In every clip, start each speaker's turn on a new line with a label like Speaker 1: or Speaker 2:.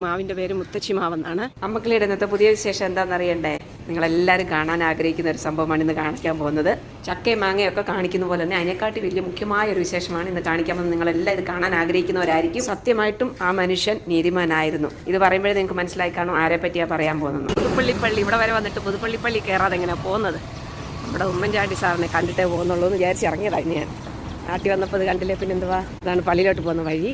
Speaker 1: മാവിൻ്റെ പേര് മുത്തച്ചി മാവെന്നാണ്. അമ്മക്കിളിയുടെ ഇന്നത്തെ പുതിയ വിശേഷം എന്താണെന്നറിയണ്ടേ? നിങ്ങളെല്ലാവരും കാണാൻ ആഗ്രഹിക്കുന്ന ഒരു സംഭവമാണ് ഇന്ന് കാണിക്കാൻ പോകുന്നത്. ചക്കയും മാങ്ങയൊക്കെ കാണിക്കുന്ന പോലെ തന്നെ അതിനെക്കാട്ടി വലിയ മുഖ്യമായ ഒരു വിശേഷമാണ് ഇന്ന് കാണിക്കാൻ പോകുന്നത്. നിങ്ങളെല്ലാം ഇത് കാണാൻ ആഗ്രഹിക്കുന്നവരായിരിക്കും. സത്യമായിട്ടും ആ മനുഷ്യൻ നീതിമാനായിരുന്നു. ഇത് പറയുമ്പോഴേ നിങ്ങൾക്ക് മനസ്സിലായി കാണും ആരെ പറ്റിയാണ് പറയാൻ പോകുന്നത്. പുതുപ്പള്ളി പള്ളി ഇവിടെ വരെ വന്നിട്ട് പുതുപ്പള്ളി പള്ളി കയറാതെ എങ്ങനെയാണ് പോകുന്നത്? നമ്മുടെ ഉമ്മൻചാണ്ടി സാറിനെ കണ്ടിട്ടേ പോകുന്നുള്ളൂ എന്ന് വിചാരിച്ച് ഇറങ്ങിയതായിരുന്നു ഞാൻ. നാട്ടിൽ വന്നപ്പോൾ ഇത് കണ്ടില്ലേ, പിന്നെ എന്തുവാ? ഇതാണ് പള്ളിയിലോട്ട് പോകുന്ന വഴി.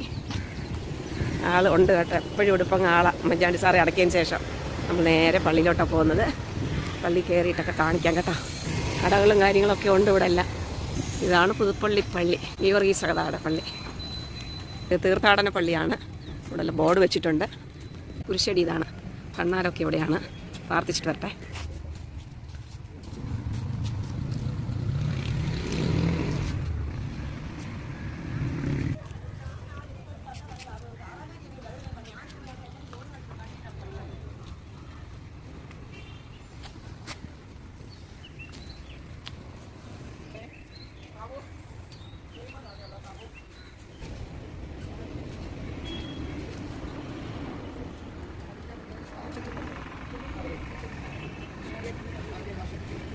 Speaker 1: ആൾ ഉണ്ട് കേട്ടോ, എപ്പോഴും ഉടുപ്പങ്ങ് ആളാണ്. ഉമ്മൻചാണ്ടി സാറെ അടക്കിയതിന് ശേഷം നമ്മൾ നേരെ പള്ളിയിലോട്ടാണ് പോകുന്നത്. പള്ളി കയറിയിട്ടൊക്കെ കാണിക്കാം കേട്ടോ. കടകളും കാര്യങ്ങളൊക്കെ ഉണ്ട് ഇവിടെ എല്ലാം. ഇതാണ് പുതുപ്പള്ളി പള്ളി, ഗീവർഗീസ് സഹോദരയുടെ പള്ളി. ഇത് തീർത്ഥാടന പള്ളിയാണ്. ഇവിടെ എല്ലാം ബോർഡ് വെച്ചിട്ടുണ്ട്. കുരിശടി ഇതാണ്. കണ്ണാരൊക്കെ ഇവിടെയാണ്. പ്രാർത്ഥിച്ചിട്ട് വരട്ടെ.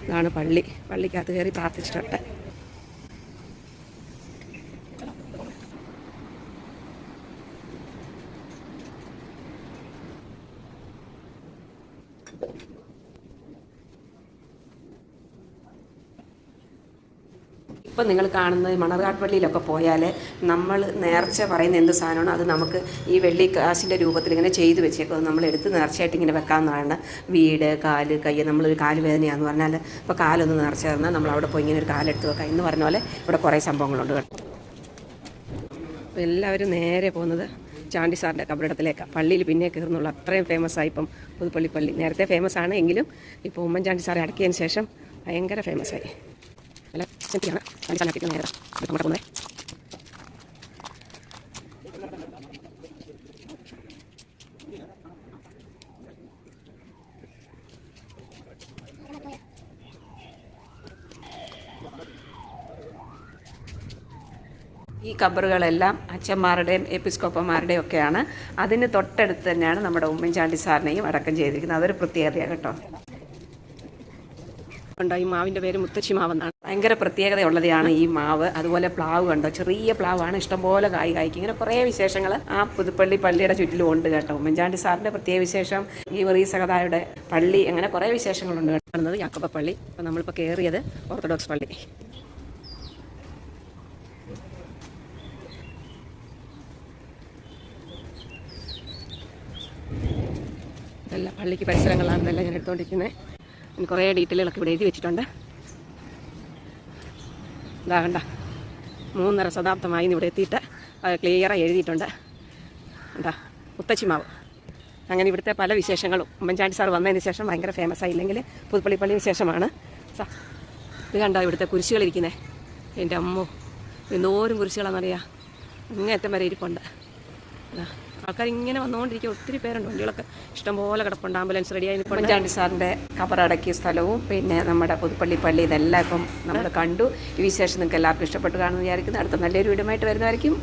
Speaker 1: ഇതാണ് പള്ളി. പള്ളിക്കകത്ത് കയറി പ്രാർത്ഥിച്ചിട്ടെ. ഇപ്പം നിങ്ങൾ കാണുന്നത് മണർകാട് പള്ളിയിലൊക്കെ പോയാൽ നമ്മൾ നേർച്ച പറയുന്ന എന്ത് സാധനമാണോ അത് നമുക്ക് ഈ വെള്ളി കാശിൻ്റെ രൂപത്തിൽ ഇങ്ങനെ ചെയ്ത് വെച്ചേക്കും. അത് നമ്മൾ എടുത്ത് നേർച്ചയായിട്ട് ഇങ്ങനെ വെക്കാവുന്നതാണ്. വീട്, കാല്, കൈ. നമ്മളൊരു കാല് വേദനയാണെന്ന് പറഞ്ഞാൽ ഇപ്പോൾ കാലൊന്ന് നേർച്ച തന്നാൽ നമ്മൾ അവിടെ പോയി ഇങ്ങനെ ഒരു കാലെടുത്ത് വെക്കാം എന്ന് പറഞ്ഞ പോലെ ഇവിടെ കുറേ സംഭവങ്ങളുണ്ട് കേട്ടോ. അപ്പോൾ എല്ലാവരും നേരെ പോകുന്നത് ചാണ്ടി സാറിൻ്റെ കബറിടത്തിലേക്കാണ്. പള്ളിയിൽ പിന്നെ കയറുന്നുള്ളൂ. അത്രയും ഫേമസായി ഇപ്പം പുതുപ്പള്ളി പള്ളി. നേരത്തെ ഫേമസ് ആണ് എങ്കിലും ഇപ്പോൾ ഉമ്മൻചാണ്ടി സാറെ അടക്കിയതിന് ശേഷം ഭയങ്കര ഫേമസായി. നല്ല സെൻറ്റിയാണ് ചാണ്ടി സാറിനെ നേരെ നമ്മുടെ പോകുന്നത്. ഈ ഖബറുകളെല്ലാം അച്ഛന്മാരുടെയും എപ്പിസ്കോപ്പന്മാരുടെയും ഒക്കെയാണ്. അതിന് തൊട്ടടുത്ത് തന്നെയാണ് നമ്മുടെ ഉമ്മൻചാണ്ടി സാറിനെയും അടക്കം ചെയ്തിരിക്കുന്നത്. അതൊരു പ്രത്യേകതയാണ് കേട്ടോ. കണ്ടോ, ഈ മാവിൻ്റെ പേര് മുത്തച്ചി മാവെന്നാണ്. ഭയങ്കര പ്രത്യേകതയുള്ളതാണ് ഈ മാവ്. അതുപോലെ പ്ലാവ് കണ്ടോ, ചെറിയ പ്ലാവാണ്, ഇഷ്ടംപോലെ കായ് കായ്ക്കും. ഇങ്ങനെ കുറേ വിശേഷങ്ങൾ ആ പുതുപ്പള്ളി പള്ളിയുടെ ചുറ്റിലും ഉണ്ട് കേട്ടോ. ഉമ്മൻചാണ്ടി സാറിൻ്റെ പ്രത്യേക വിശേഷം, ഗീവർഗീസ് സഹോദരയുടെ പള്ളി, അങ്ങനെ കുറേ വിശേഷങ്ങളുണ്ട്. കാണുന്നത് യാക്കോബ പള്ളി. അപ്പോൾ നമ്മളിപ്പോൾ കയറിയത് ഓർത്തഡോക്സ് പള്ളി. ഇതെല്ലാം പള്ളിക്ക് പരിസരങ്ങളാണ്. ഇതെല്ലാം ഞാൻ എടുത്തുകൊണ്ടിരിക്കുന്നത്. കുറേ ഡീറ്റെയിലുകളൊക്കെ ഇവിടെ എഴുതി വെച്ചിട്ടുണ്ട്. ഇതാ കണ്ട, 3.5 ശതാബ്ദമായി ഇവിടെ എത്തിയിട്ട് അത് ക്ലിയറായി എഴുതിയിട്ടുണ്ട്. എന്താ മുത്തച്ചിമാവ്. അങ്ങനെ ഇവിടുത്തെ പല വിശേഷങ്ങളും ഉമ്മൻചാണ്ടി സാർ വന്നതിന് ശേഷം ഭയങ്കര ഫേമസ് ആയില്ലെങ്കിൽ പുതുപ്പള്ളി പള്ളി വിശേഷമാണ്. ഇത് കണ്ടോ ഇവിടുത്തെ കുരിശുകളിരിക്കുന്നത്. എൻ്റെ അമ്മോ, എന്തോരം കുരിശുകളാണെന്നറിയാം. അങ്ങേറ്റം വരെ ഇരിപ്പുണ്ട്. ആൾക്കാർ ഇങ്ങനെ വന്നുകൊണ്ടിരിക്കുക. ഒത്തിരി പേരുണ്ട്. വണ്ടികളൊക്കെ ഇഷ്ടംപോലെ കിടപ്പുണ്ട്. ആംബുലൻസ് റെഡിയായി നിൽപ്പുണ്ട്. ഉമ്മൻചാണ്ടി സാറിൻ്റെ ഖബറടക്കിയ സ്ഥലവും പിന്നെ നമ്മുടെ പുതുപ്പള്ളി പള്ളി, ഇതെല്ലാം ഇപ്പം നമ്മൾ കണ്ടു. ഈ വിശേഷം നിങ്ങൾക്ക് എല്ലാവർക്കും ഇഷ്ടപ്പെട്ട് കാണുമെന്ന് വിചാരിക്കുന്നു. അടുത്ത നല്ലൊരു വീഡിയോ ആയിട്ട് വരുന്നതായിരിക്കും.